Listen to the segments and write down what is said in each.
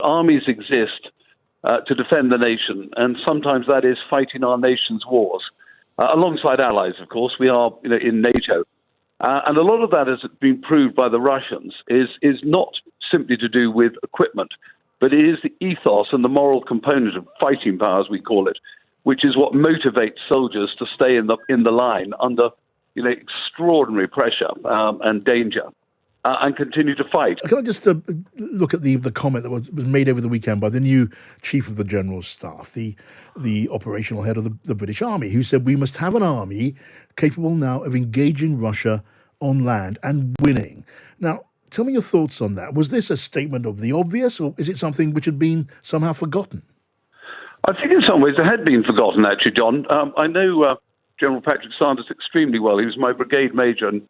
Armies exist to defend the nation, and sometimes that is fighting our nation's wars. Alongside allies, of course, we are in NATO. And a lot of that has been proved by the Russians is not simply to do with equipment, but it is the ethos and the moral component of fighting power, as we call it, which is what motivates soldiers to stay in the line under extraordinary pressure and danger. And continue to fight. Can I just look at the comment that was made over the weekend by the new Chief of the General Staff, the operational head of the British Army, who said we must have an army capable now of engaging Russia on land and winning. Now, tell me your thoughts on that. Was this a statement of the obvious, or is it something which had been somehow forgotten? I think in some ways it had been forgotten, actually, John. I know General Patrick Sanders extremely well. He was my brigade major and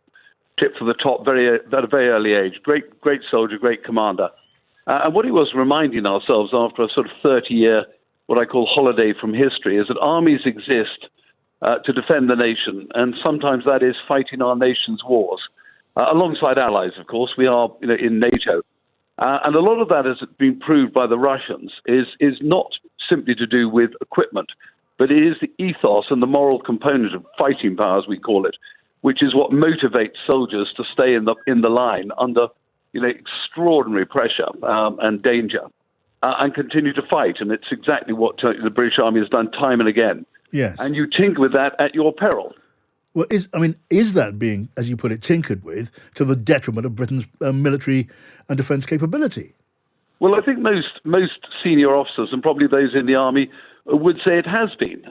tipped for the top at a very early age. Great soldier, great commander. And what he was reminding ourselves after a sort of 30-year, what I call holiday from history, is that armies exist to defend the nation, and sometimes that is fighting our nation's wars. Alongside allies, of course, we are in NATO. And a lot of that has been proved by the Russians is not simply to do with equipment, but it is the ethos and the moral component of fighting power, as we call it, which is what motivates soldiers to stay in the line under extraordinary pressure and danger and continue to fight. And it's exactly what the British Army has done time and again. Yes. And you tinker with that at your peril. Well, is that being, as you put it, tinkered with to the detriment of Britain's military and defence capability? Well, I think most senior officers, and probably those in the Army, would say it has been.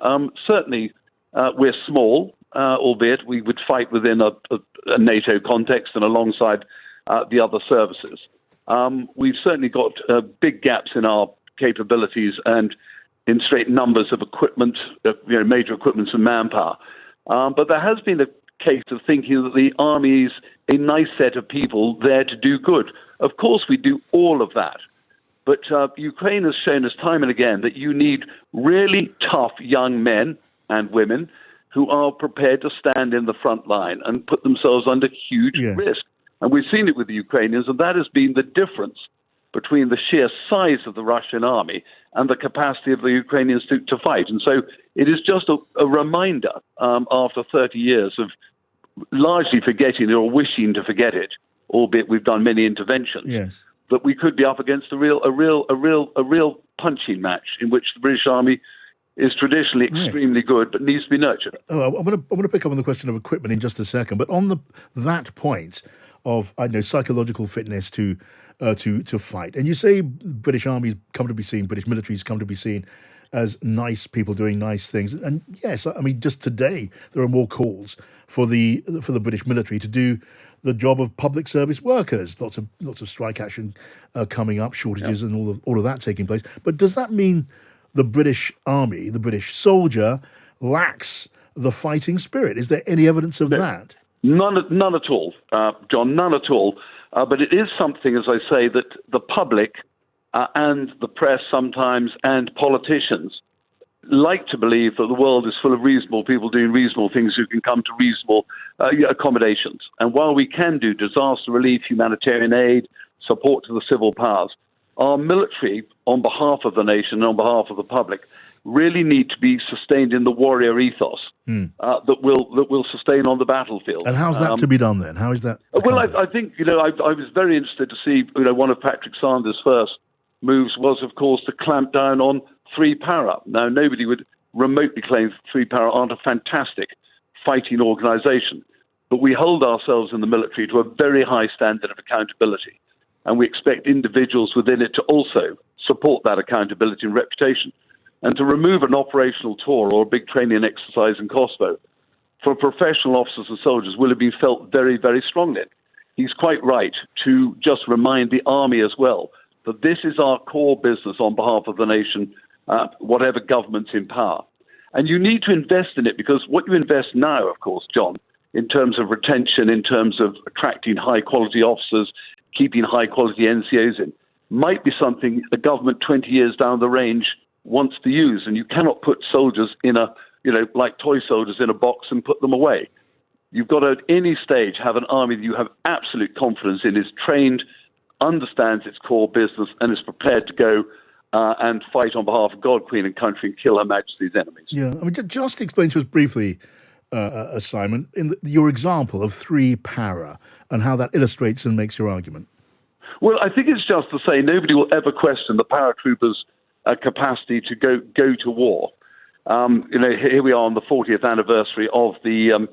Certainly, we're small. Albeit we would fight within a NATO context and alongside the other services. We've certainly got big gaps in our capabilities and in straight numbers of equipment, major equipment and manpower. But there has been a case of thinking that the Army is a nice set of people there to do good. Of course, we do all of that. But Ukraine has shown us time and again that you need really tough young men and women who are prepared to stand in the front line and put themselves under huge risk. And we've seen it with the Ukrainians, and that has been the difference between the sheer size of the Russian army and the capacity of the Ukrainians to fight. And so it is just a reminder after 30 years of largely forgetting or wishing to forget it, albeit we've done many interventions, that we could be up against a real punching match in which the British Army is traditionally extremely good, but needs to be nurtured. I'm going to pick up on the question of equipment in just a second, but on that point of psychological fitness to fight, and you say British armies come to be seen, British militaries come to be seen as nice people doing nice things, and yes, I mean just today there are more calls for the British military to do the job of public service workers. Lots of strike action coming up, shortages, and all of that taking place. But does that mean the British Army, the British soldier, lacks the fighting spirit? Is there any evidence of that? None at all, John, none at all. But it is something, as I say, that the public and the press sometimes and politicians like to believe that the world is full of reasonable people doing reasonable things who can come to reasonable accommodations. And while we can do disaster relief, humanitarian aid, support to the civil powers, our military, on behalf of the nation and on behalf of the public, really need to be sustained in the warrior ethos that will sustain on the battlefield. And how's that to be done then? How is that? Well, I think I was very interested to see one of Patrick Sanders' first moves was, of course, to clamp down on 3 Para. Now, nobody would remotely claim 3 Para aren't a fantastic fighting organisation, but we hold ourselves in the military to a very high standard of accountability. And we expect individuals within it to also support that accountability and reputation. And to remove an operational tour or a big training exercise in Kosovo for professional officers and soldiers will have been felt very, very strongly. He's quite right to just remind the Army as well that this is our core business on behalf of the nation, whatever government's in power. And you need to invest in it because what you invest now, of course, John, in terms of retention, in terms of attracting high-quality officers, keeping high-quality NCOs in, might be something a government 20 years down the range wants to use. And you cannot put soldiers in like toy soldiers in a box and put them away. You've got to, at any stage, have an army that you have absolute confidence in, is trained understands its core business, and is prepared to go and fight on behalf of God, Queen, and country, and kill Her Majesty's enemies. Yeah, I mean, just explain to us briefly, Simon, your example of three para and how that illustrates and makes your argument. Well, I think it's just to say nobody will ever question the paratroopers' capacity to go to war. Here we are on the 40th anniversary of the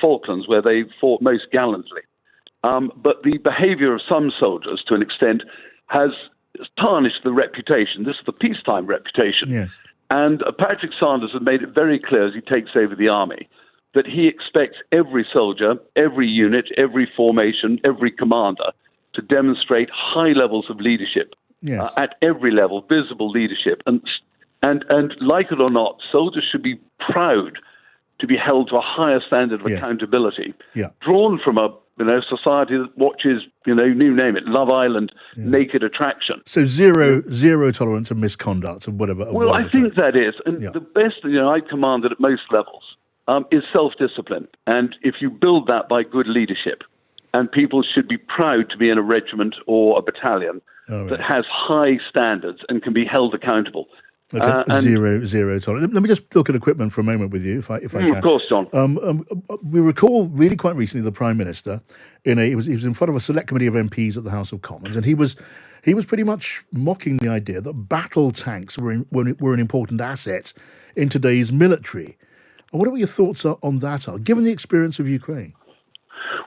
Falklands, where they fought most gallantly. But the behaviour of some soldiers, to an extent, has tarnished the reputation. This is the peacetime reputation. Yes. And Patrick Sanders has made it very clear as he takes over the army that he expects every soldier, every unit, every formation, every commander to demonstrate high levels of leadership. Yes. At every level, visible leadership. And like it or not, soldiers should be proud to be held to a higher standard of accountability, drawn from a society that watches, you name it, Love Island, Naked Attraction. So zero tolerance of misconduct and whatever. Well, I think that is. And the best, I commanded at most levels, is self-discipline. And if you build that by good leadership, and people should be proud to be in a regiment or a battalion that has high standards and can be held accountable. Okay, zero tolerance. Let me just look at equipment for a moment with you, if I can. Of course, John. We recall really quite recently the Prime Minister he was in front of a select committee of MPs at the House of Commons, and he was pretty much mocking the idea that battle tanks were an important asset in today's military. And what are your thoughts on that? Given the experience of Ukraine?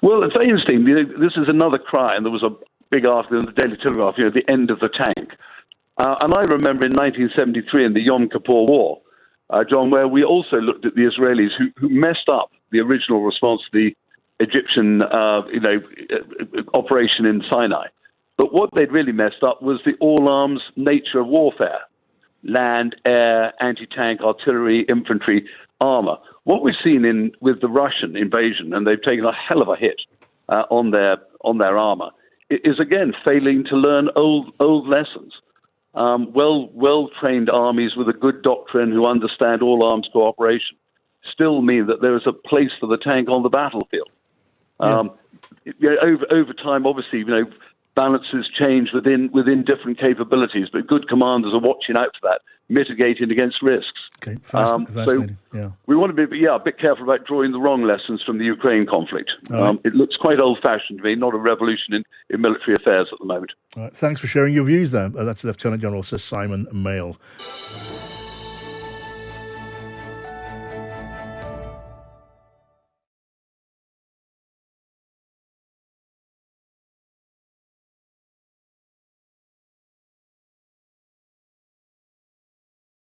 Well, it's very interesting. This is another cry, and there was a big article in the Daily Telegraph, the end of the tank. And I remember in 1973 in the Yom Kippur War, John, where we also looked at the Israelis who messed up the original response to the Egyptian, operation in Sinai. But what they'd really messed up was the all-arms nature of warfare: land, air, anti-tank, artillery, infantry, armor. What we've seen with the Russian invasion, and they've taken a hell of a hit on their armor, is again failing to learn old lessons. Well-trained armies with a good doctrine who understand all arms cooperation still mean that there is a place for the tank on the battlefield. Over time, obviously, balances change within different capabilities, but good commanders are watching out for that, mitigating against risks. Okay, fascinating. So we want to be a bit careful about drawing the wrong lessons from the Ukraine conflict. It looks quite old-fashioned to me, not a revolution in military affairs at the moment. All right, thanks for sharing your views there. That's Lieutenant General Sir Simon Mayall.